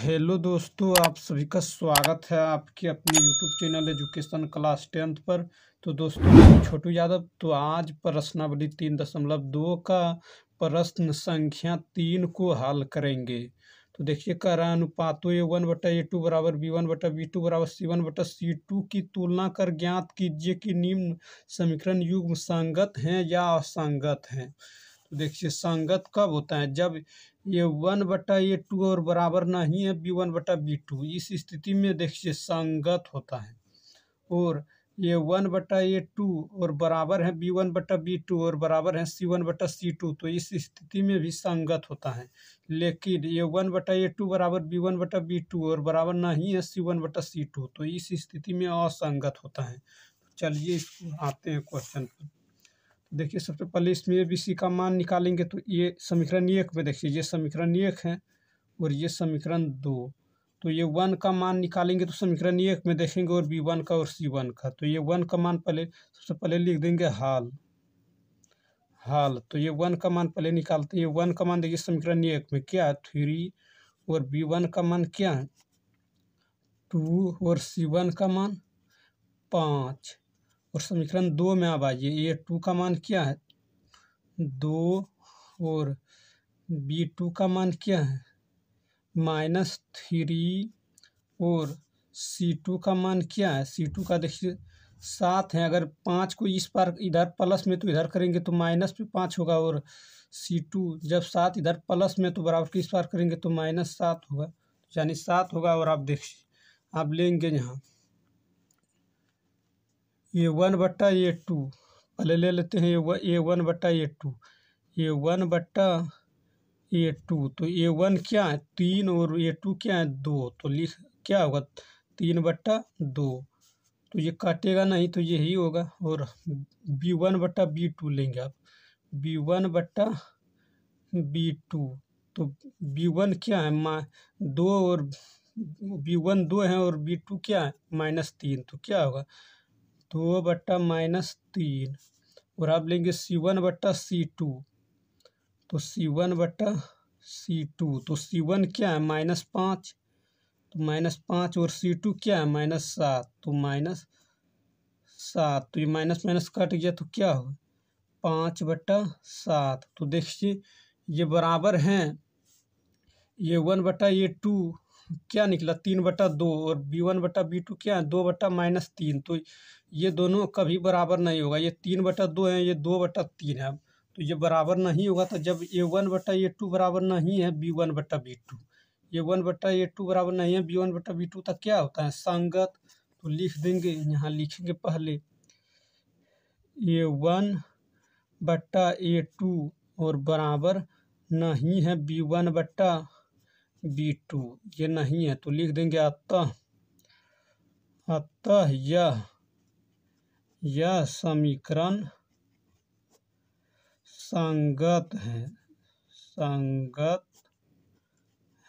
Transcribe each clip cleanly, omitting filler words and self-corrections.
Hello दोस्तों, आप सभी का स्वागत है आपके अपने YouTube channel education class 10th पर। तो दोस्तों, मैं हूं छोटू यादव। तो आज प्रश्नावली 3.2 का प्रश्न संख्या 3 को हल करेंगे। तो देखिए, कह रहा है अनुपातों A1/A2 बराबर B1/B2 बराबर C1/C2 की तुलना कर ज्ञात कीजिए कि निम्न समीकरण युग्म संगत हैं या असंगत हैं। तो देखिए, संगत कब होता है? जब A1/A2 और बराबर नहीं है B1/B2। इस स्थिति में देखिए संगत होता है। और A1/A2 और बराबर है B1/B2 और बराबर है C1/C2, तो इस स्थिति में भी संगत होता है। लेकिन A1/A2 बराबर B1/B2 और बराबर नहीं है C1/C2, तो इस स्थिति में असंगत होता है। चलिए, इसको आते हैं क्वेश्चन पर। देखिए, सबसे पहले इसमें ABC का मान निकालेंगे। तो ये समीकरण 1 में देखिए, ये समीकरण 1 है और ये समीकरण 2। तो ये 1 का मान निकालेंगे तो समीकरण 1 में देखेंगे, और B1 का और C1 का। तो ये 1 का मान पहले सबसे पहले लिख देंगे हाल। तो ये 1 का मान पहले निकालते हैं। ये 1 का मान देखिए समीकरण 1 में क्या है, 3, और B1 का मान क्या है, 2, और C1 का मान 5। और समीकरण 2 में अब आइए, ये 2 का मान क्या है, 2, और B2 का मान क्या है, -3, और C2 का मान क्या है, C2 का देखिए 7 है। अगर 5 को इस पार इधर प्लस में तो इधर करेंगे तो माइनस में 5 होगा, और C2 जब 7 इधर प्लस में तो बराबर के इस पार करेंगे तो -7 होगा, यानी 7 होगा। और आप देखिए, आप लेंगे यहाँ A1/A2, पहले ले लेते हैं A1/A2। A1/A2, तो A1 क्या है, 3, और A2 क्या है, 2। तो लिख क्या होगा, 3/2। तो ये काटेगा नहीं, तो यही होगा। और B1/B2 लेंगे आप, B1/B2। तो B1 क्या है, 2, और B1 2 है, और B2 क्या है, -3। तो क्या होगा, 2/-3। और आप लेंगे C1/C2। तो C1/C2, तो C1 क्या है, -5। तो -5, और C2 क्या है, -7। तो -7, तो ये माइनस माइनस कट गया, तो क्या होगा, 5/7। तो देखिए, ये बराबर हैं, A1/A2 क्या निकला, 3/2, और B1/B2 क्या है, 2/-3। तो ये दोनों कभी बराबर नहीं होगा। ये 3/2 है, ये 2/3 है। तो ये बराबर नहीं होगा। तो जब A1/A2 बराबर नहीं है B1/B2, A1/A2 बराबर नहीं है B1/B2, तक क्या होता है, संगत। तो लिख देंगे, यहाँ लिखेंगे पहले A1/A2 और बराबर नहीं है B1/B2, ये नहीं है। तो लिख देंगे अतः यह समीकरण संगत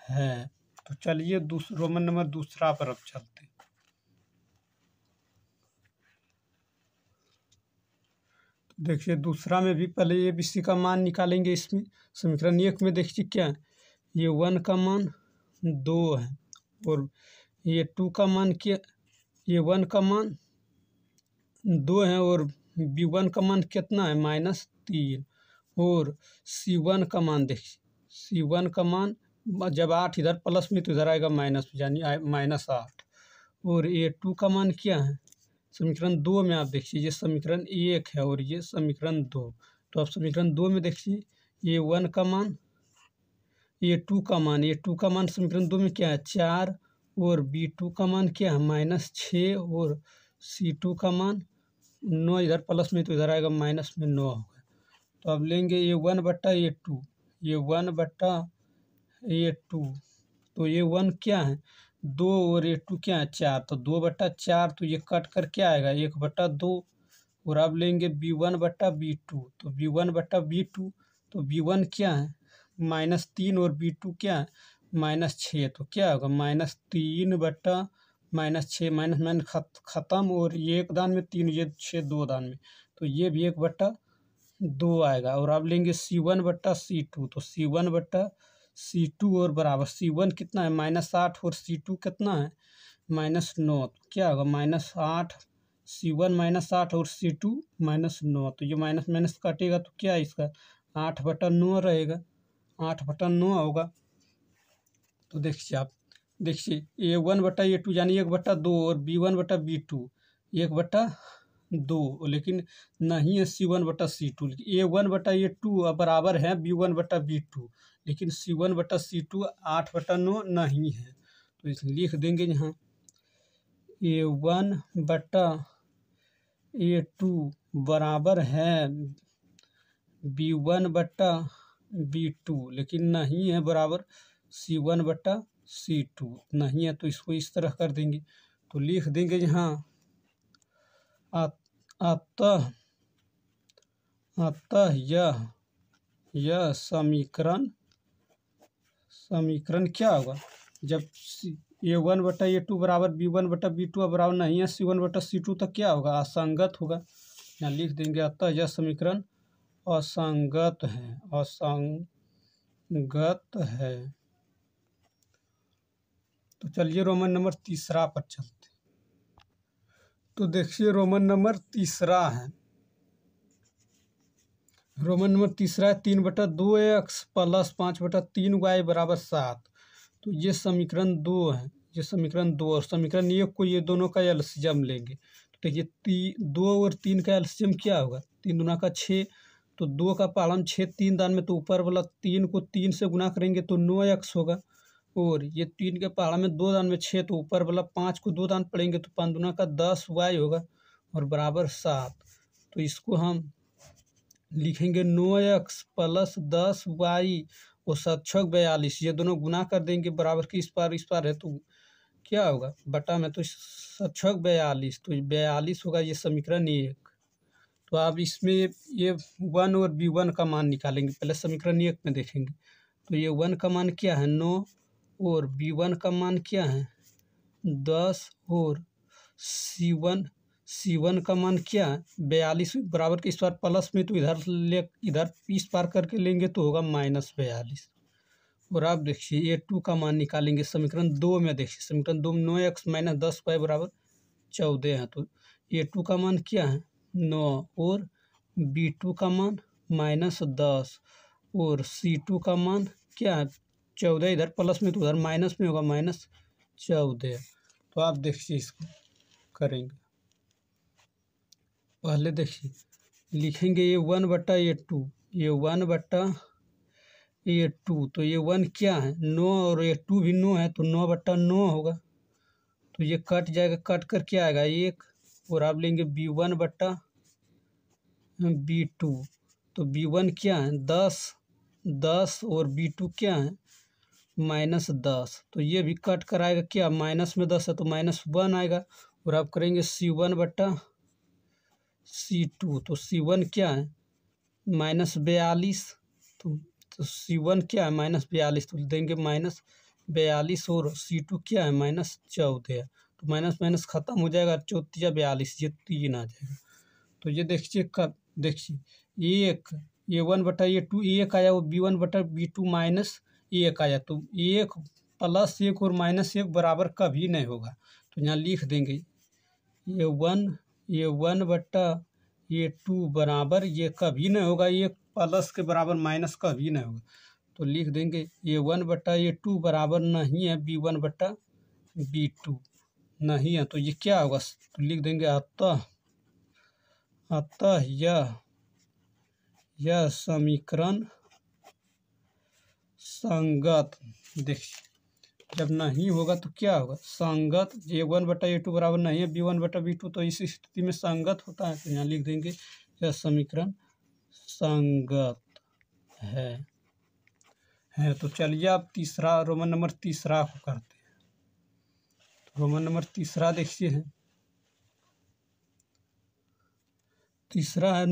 है। तो चलिए रोमन नंबर दूसरा पर अब चलते हैं। तो देखिए, दूसरा में भी पहले ABC का मान निकालेंगे। इसमें समीकरण 1 में देखिए क्या है, ये 1 का मान 2 है, और ये 2 का मान क्या, ये 1 का मान 2 है, और B1 का मान कितना है, -3। और C1 का मान देखिए, C1 का मान जब 8 इधर प्लस में तो इधर आएगा माइनस, यानी -8। और A2 का मान क्या है, समीकरण 2 में आप देखिए, ये समीकरण 1 है और ये समीकरण 2। तो आप समीकरण 2 में देखिए, A1 का मान, A2 का मान समीकरण 2 में क्या है, 4, और B2 का मान क्या है, -6, और C2 का मान 9, इधर प्लस में तो इधर आएगा माइनस में 9 होगा। तो अब लेंगे A1/A2, तो A1 क्या है, 2, और A2 क्या है, 4। तो 2/4, तो ये कट कर क्या आएगा, 1/2। और अब लेंगे B1/B2, तो B1/B2, तो B1 क्या है, -3, और B2 क्या है, -6। तो क्या होगा, -3/-6, माइनस खत्म, और ये एक दान में 3, ये 6 2 दान में, तो ये भी 1/2 आएगा। और अब लेंगे C1/C2, तो C1/C2 C2 और बराबर C1 कितना है -8 और C2 कितना है -9। तो क्या होगा -8 C1 -8 और C2 -9। तो ये माइनस माइनस काटेगा तो क्या है इसका 8/9 रहेगा, 8/9 होगा। तो देखिए आप देखिए A1/A2 यानी 1/2 और B1/B2 1/2, लेकिन नहीं है C1/C2। A1/A2 बराबर है B1/B2, लेकिन C1/C2 8/9 नहीं है। तो इसलिए लिख देंगे यहाँ A1/A2 बराबर है B1/B2, लेकिन नहीं है बराबर C1/C2 नहीं है। तो इसको इस तरह कर देंगे। तो लिख देंगे यहाँ अतः अतः यह समीकरण क्या होगा जब A1/A2 बराबर B1/B2 बराबर नहीं है C1/C2 तो क्या होगा असंगत होगा। यहाँ लिख देंगे अतः यह समीकरण असंगत है। तो चलिए रोमन नंबर तीसरा पर चलते। तो देखिए रोमन नंबर तीसरा है, रोमन नंबर तीसरा है 3/2x + 5/3y बराबर 7। तो ये समीकरण 2 है, ये समीकरण 2 और समीकरण 1 को ये दोनों का एलसीएम लेंगे। तो देखिए 2 और 3 का एलसीएम क्या होगा 3 दूना का 6। तो 2 का पालन 6 3 दान में, तो ऊपर वाला 3 को 3 से गुना करेंगे तो 9x होगा। और ये 3 के पहाड़ा में 2 दान में 6, तो ऊपर वाला 5 को 2 दान पड़ेंगे तो 5 दूना का 10y होगा और बराबर 7। तो इसको हम लिखेंगे 9x + 10y और 7×6 = 42। ये दोनों गुना कर देंगे बराबर की इस पार है तो क्या होगा बटा में, तो 7×6 = 42, तो 42 होगा ये समीकरण 1। तो आप इसमें ये 1 और B1 का मान निकालेंगे। पहले समीकरण 1 में देखेंगे तो ये 1 का मान क्या है 9 और B1 का मान क्या है 10 और C1 का मान क्या है 42 बराबर के इस बार प्लस में, तो इधर इस पार करके लेंगे तो होगा -42। और आप देखिए A2 का मान निकालेंगे समीकरण 2 में। देखिए समीकरण 2 में 9x - 10y बराबर 14 है। तो A2 का मान क्या है 9 और B2 का मान -10 और C2 का मान क्या है 14। इधर प्लस में तो उधर माइनस में होगा -14। तो आप देखिए इसको करेंगे। पहले देखिए लिखेंगे A1/A2, A1/A2। तो A1 क्या है 9 और A2 भी 9 है तो 9/9 होगा। तो ये कट जाएगा, कट कर क्या आएगा 1। और आप लेंगे B1/B2। तो B1 क्या है 10 और B2 क्या है -10। तो ये भी कट कर आएगा क्या माइनस में 10 है तो -1 आएगा। और आप करेंगे C1/C2। तो C1 क्या है -42। तो C1 क्या है -42, तो देंगे -42 और C2 क्या है -14। तो माइनस माइनस खत्म हो जाएगा 14 42, ये 3 आ जाएगा। तो ये देखिए कब देखिए 1 A1/A2 1 आया वो B1/B2 -1 आया। तो 1 + 1 और -1 बराबर कभी नहीं होगा। तो यहाँ लिख देंगे A1/A2 बराबर ये कभी नहीं होगा 1 प्लस के बराबर माइनस कभी नहीं होगा। तो लिख देंगे A1/A2 बराबर नहीं है B1/B2 नहीं है। तो ये क्या होगा तो लिख देंगे अतः यह समीकरण संगत। देखिए जब नहीं होगा तो क्या होगा संगत। A1/A2 बराबर नहीं है B1/B2, तो इस स्थिति में संगत होता है। तो यहाँ लिख देंगे यह समीकरण संगत है। तो चलिए आप तीसरा रोमन नंबर तीसरा को करते हैं। तो रोमन नंबर तीसरा देखिए है, तीसरा है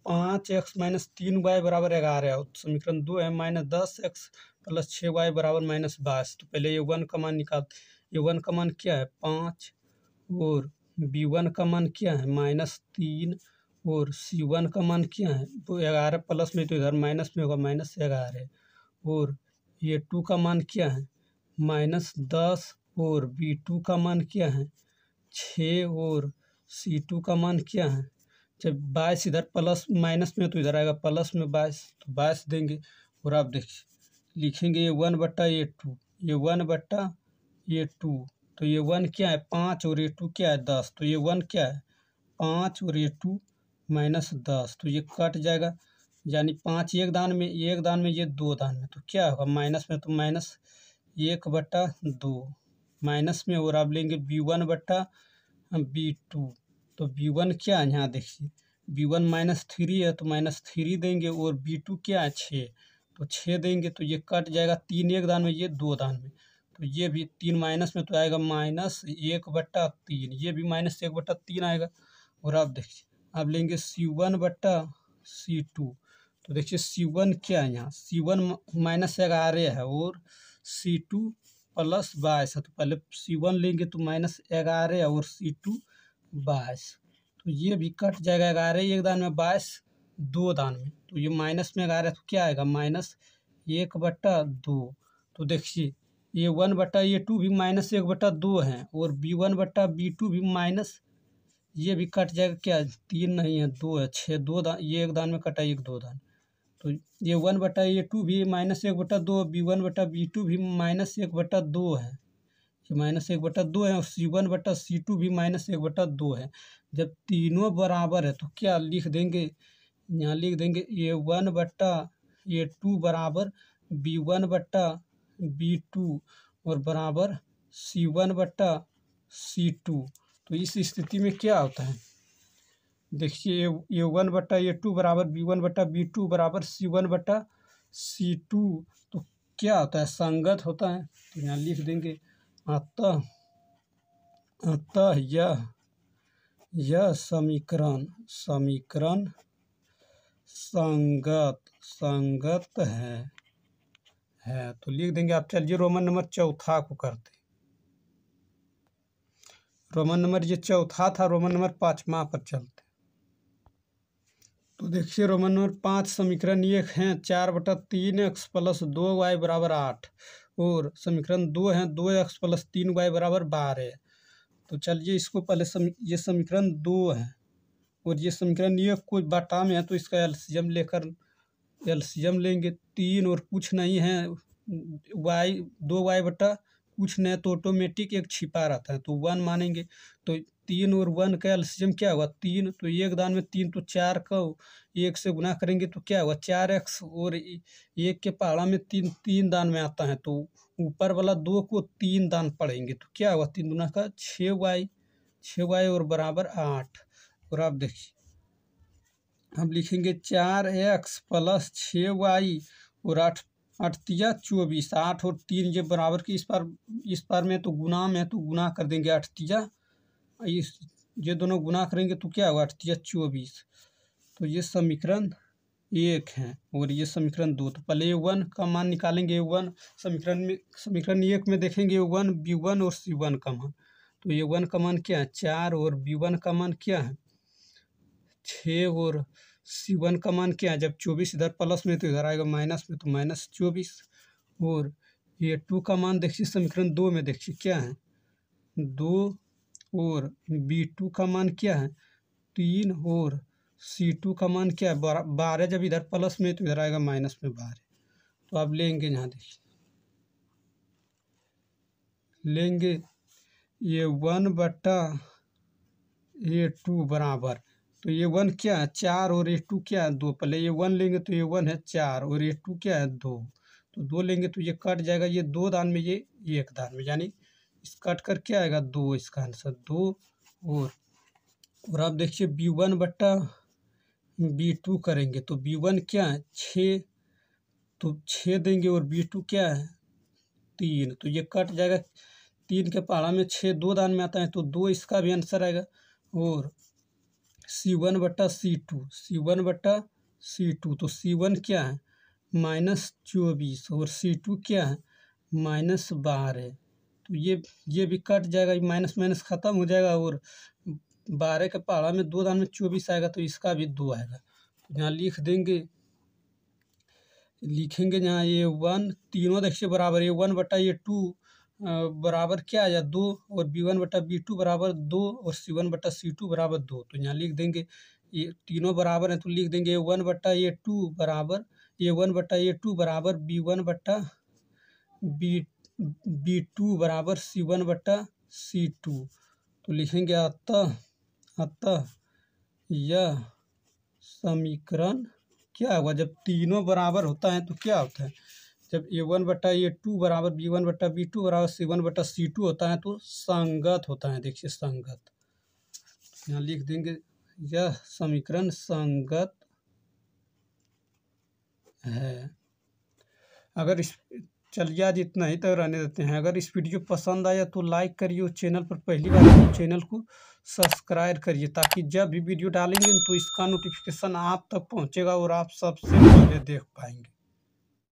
5x - 3y बराबर 11 है। समीकरण 2 है -10x + 6y बराबर -22। तो पहले A1 का मान निकालते। A1 का मान क्या है 5 और B1 का मान क्या है -3 और C1 का मान क्या है तो 11 प्लस में, तो इधर माइनस में होगा -11 और ए टू का मान क्या है -10 और बी टू का मान क्या है 6 और सी टू का मान क्या है, जब 22 इधर प्लस माइनस में तो इधर आएगा प्लस में 22, तो 22 देंगे। और आप देखिए लिखेंगे ये 1/टू, ये 1/टू, तो ये 1 क्या है 5 और ये 2 क्या है 10, तो ये 1 क्या है 5 और ये 2 -10, तो ये कट जाएगा, यानी 5 एक दान में ये 2 दान में, तो क्या होगा माइनस में तो -1/2 माइनस में। और आप लेंगे B1/B2, तो B1 क्या है यहाँ देखिए B1 -3 है तो -3 देंगे, और B2 क्या है 6, तो 6 देंगे, तो ये कट जाएगा 3 एक दान में ये 2 दान में, तो ये भी 3 माइनस में तो आएगा -1/3, ये भी -1/3 आएगा। और आप देखिए आप लेंगे C1/C2, तो देखिए C1 क्या है यहाँ C1 -11 है और C2 +22 है, तो पहले C1 लेंगे तो -11 और C2 22, तो ये भी कट जाएगा 11 एक दान में 22 2 दान में, तो ये -11 तो क्या आएगा -1/2, तो देखिए ये 1/2 भी -1/2 है, और B1/B2 भी माइनस, ये भी कट जाएगा, क्या 3 नहीं है 2 है 6 2 दान, ये एक दान में कटा एक 2 दान, तो ये 1/2 भी -1/2, B1/B2 भी -1/2 है, ये -1/2 है, और C1/C2 भी -1/2 है। जब तीनों बराबर है तो क्या लिख देंगे, यहाँ लिख देंगे A1/A2 बराबर B1/B2 और बराबर C1/C2, तो इस स्थिति में क्या होता है देखिए A1/A2 बराबर B1/B2 बराबर C1/C2, तो क्या होता है संगत होता है, तो यहाँ लिख देंगे अतः अतः यह समीकरण संगत है, तो लिख देंगे। आप चलिए रोमन नंबर चौथा को करते हैं। रोमन नंबर ये चौथा था, रोमन नंबर 5वां पर चलते। तो देखिए रोमन नंबर 5 समीकरण एक है 4/3x + 2y = 8, और समीकरण 2 है 2x + 3y = 12। तो चलिए इसको पहले ये समीकरण 2 है और ये समीकरण एक को बटा में है, तो इसका एलसीएम लेंगे 3 और कुछ नहीं है y 2y बटा कुछ नहीं तो ऑटोमेटिक एक छिपा रहता है, तो 1 मानेंगे, तो 3 और 1 का एलसीएम क्या हुआ 3, तो एक दान में 3, तो 4 का 1 से गुना करेंगे तो क्या हुआ 4x, और 1 के पहाड़ा में 3 दान में आता है, तो ऊपर वाला 2 को 3 दान पड़ेंगे, तो क्या हुआ 3 दूना का 6y और बराबर 8। और आप देखिए हम लिखेंगे 4x + 6y और 8 8 24, 8 और 3 ये बराबर की इस पार में तो गुना में, तो गुना कर देंगे 8 ये दोनों गुना करेंगे तो क्या होगा 8 24, तो ये समीकरण एक है और ये समीकरण 2। तो पहले A1 का मान निकालेंगे, A1 समीकरण एक में देखेंगे A1 B1 और C1 का मान, तो A1 का मान क्या है 4 और B1 का मान क्या है 6 और C1 का मान क्या है, जब 24 इधर प्लस में तो इधर आएगा माइनस में, तो -24, और A2 का मान देखिए समीकरण 2 में देखिए क्या है 2, और B2 का मान क्या है 3, और C2 का मान क्या है 12, जब इधर प्लस में तो इधर आएगा माइनस में 12, तो आप लेंगे यहाँ देखिए लेंगे A1/A2 बराबर, तो A1 क्या है 4 और A2 क्या है 2, पहले A1 लेंगे तो A1 है 4 और A2 क्या है 2, तो 2 लेंगे तो ये कट जाएगा, ये 2 दान में ये 1 दान में, यानी इस कट कर क्या आएगा 2, इसका आंसर 2। और आप देखिए B1/B2 करेंगे तो B1 क्या है 6, तो 6 देंगे, और B2 क्या है 3, तो ये कट जाएगा, 3 के पहाड़ा में 6 2 दान में आता है, तो 2 इसका भी आंसर आएगा। और C1/C2 तो C1 क्या है -24 और C2 क्या है -12, तो ये भी कट जाएगा, माइनस माइनस खत्म हो जाएगा, और 12 के पहाड़ा में 2 दान में 24 आएगा, तो इसका भी 2 आएगा, तो यहाँ लिख देंगे लिखेंगे यहाँ A1 तीनों देखिए बराबर A1 बटा A2 बराबर क्या आया 2 और B1 बटा B2 बराबर 2 और C1 बटा C2 बराबर 2। तो यहाँ लिख देंगे ये तीनों बराबर हैं तो लिख देंगे A1 बटा A2 बराबर A1 बटा A2 बराबर B1 बटा B2 बराबर C1 बटा C2। तो लिखेंगे अतः यह समीकरण क्या हुआ, जब तीनों बराबर होता है तो क्या होता है, जब A1 बटा A2 बराबर B1 बटा B2 बराबर C1 बटा C2 होता है तो संगत होता है। देखिए संगत, यहाँ लिख देंगे यह समीकरण संगत है। अगर इस चलिए आज इतना ही तक रहने देते हैं। अगर इस वीडियो पसंद आया तो लाइक करिए और चैनल पर पहली बार तो चैनल को सब्सक्राइब करिए, ताकि जब भी वीडियो डालेंगे तो इसका नोटिफिकेशन आप तक पहुंचेगा और आप सबसे पहले देख पाएंगे।